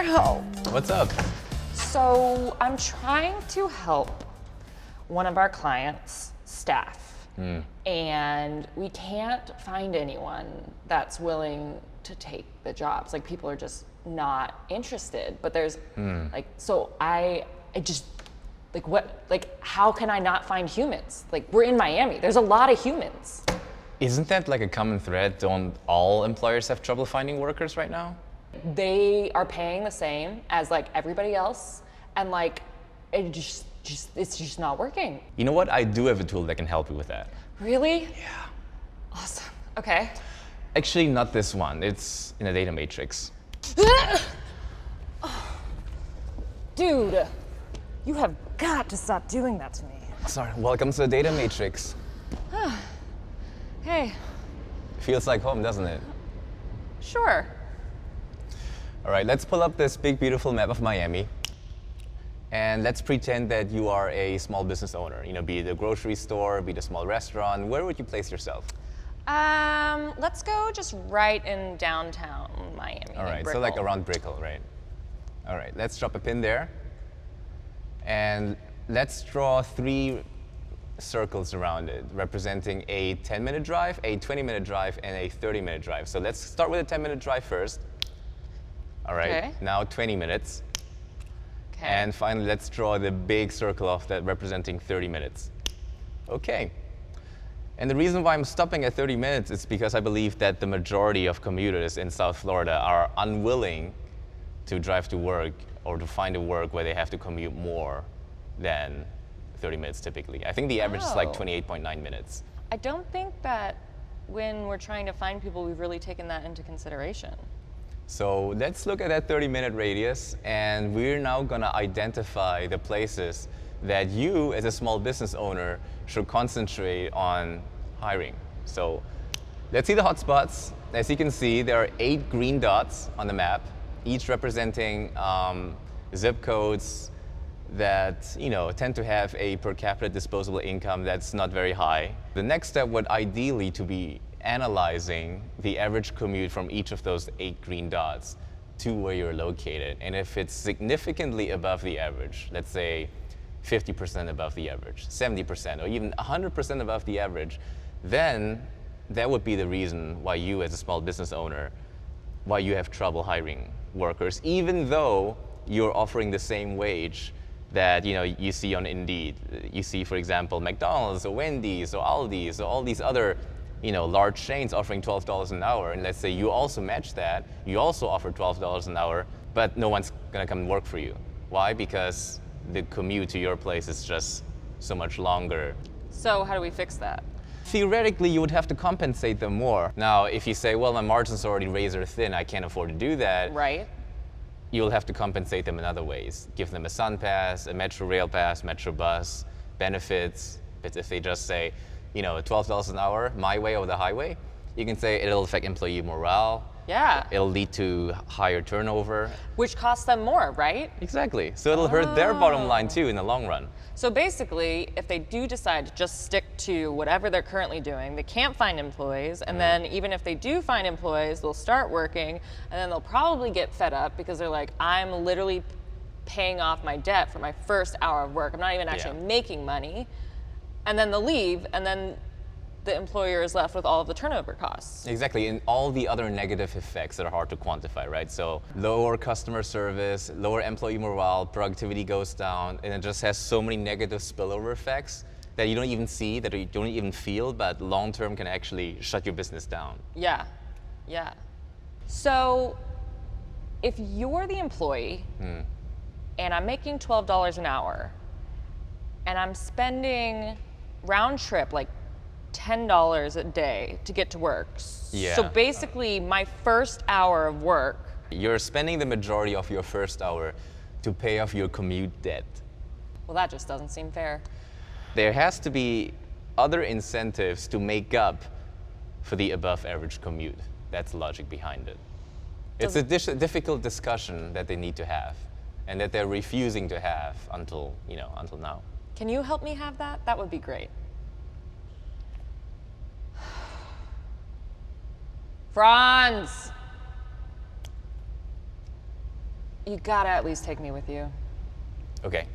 your help. What's up? So I'm trying to help one of our clients' staff, and we can't find anyone that's willing to take the jobs. Like, people are just not interested. But there's like, so I just, like, what, like, how can I not find humans? Like, we're in Miami. There's a lot of humans. Isn't that like a common thread? Don't all employers have trouble finding workers right now? They are paying the same as like everybody else, and like it's just not working. You know what? I do have a tool that can help you with that. Really? Yeah. Awesome. Okay. Actually, not this one. It's in a data matrix. Dude, you have got to stop doing that to me. Sorry. Welcome to the data matrix. Hey. Feels like home, doesn't it? Sure. All right, let's pull up this big, beautiful map of Miami. And let's pretend that you are a small business owner. You know, be it a grocery store, be it a small restaurant. Where would you place yourself? Let's go just right in downtown Miami. All right, so Brickell. like around Brickell, right? All right, let's drop a pin there. And let's draw 3 circles around it, representing a 10-minute drive, a 20-minute drive, and a 30-minute drive. So let's start with a 10-minute drive first. All right, Okay. now 20 minutes. Okay. And finally, let's draw the big circle of that representing 30 minutes. Okay. And the reason why I'm stopping at 30 minutes is because I believe that the majority of commuters in South Florida are unwilling to drive to work or to find a work where they have to commute more than 30 minutes typically. I think the average is like 28.9 minutes. I don't think that when we're trying to find people, we've really taken that into consideration. So let's look at that 30-minute radius, and we're now gonna identify the places that you, as a small business owner, should concentrate on hiring. So let's see the hotspots. As you can see, there are 8 green dots on the map, each representing zip codes that, you know, tend to have a per capita disposable income that's not very high. The next step would ideally to be analyzing the average commute from each of those 8 green dots to where you're located. And if it's significantly above the average, let's say 50% above the average, 70%, or even 100% above the average, then that would be the reason why you, as a small business owner, why you have trouble hiring workers, even though you're offering the same wage that, you know, you see on Indeed. You see, for example, McDonald's or Wendy's or Aldi's or all these other, you know, large chains offering $12 an hour, and let's say you also match that, you also offer $12 an hour, but no one's gonna come and work for you. Why? Because the commute to your place is just so much longer. So how do we fix that? Theoretically, you would have to compensate them more. Now, if you say, well, my margin's already razor thin, I can't afford to do that, Right. you'll have to compensate them in other ways. Give them a Sun Pass, a Metro Rail Pass, Metro Bus, benefits. But if they just say, you know, $12 an hour, my way or the highway, you can say it'll affect employee morale. Yeah. It'll lead to higher turnover. Which costs them more, right? Exactly. So it'll hurt their bottom line too in the long run. So basically, if they do decide to just stick to whatever they're currently doing, they can't find employees, and then even if they do find employees, they'll start working, and then they'll probably get fed up because they're like, I'm literally paying off my debt for my first hour of work. I'm not even actually making money. And then they'll leave, and then the employer is left with all of the turnover costs. Exactly, and all the other negative effects that are hard to quantify, right? So lower customer service, lower employee morale, productivity goes down, and it just has so many negative spillover effects that you don't even see, that you don't even feel, but long-term can actually shut your business down. Yeah, yeah. So if you're the employee and I'm making $12 an hour and I'm spending round trip like $10 a day to get to work. Yeah. So basically my first hour of work. You're spending the majority of your first hour to pay off your commute debt. Well, that just doesn't seem fair. There has to be other incentives to make up for the above average commute. That's the logic behind it. It's a difficult discussion that they need to have and that they're refusing to have until now. Can you help me have that? That would be great. Franz! You gotta at least take me with you. Okay,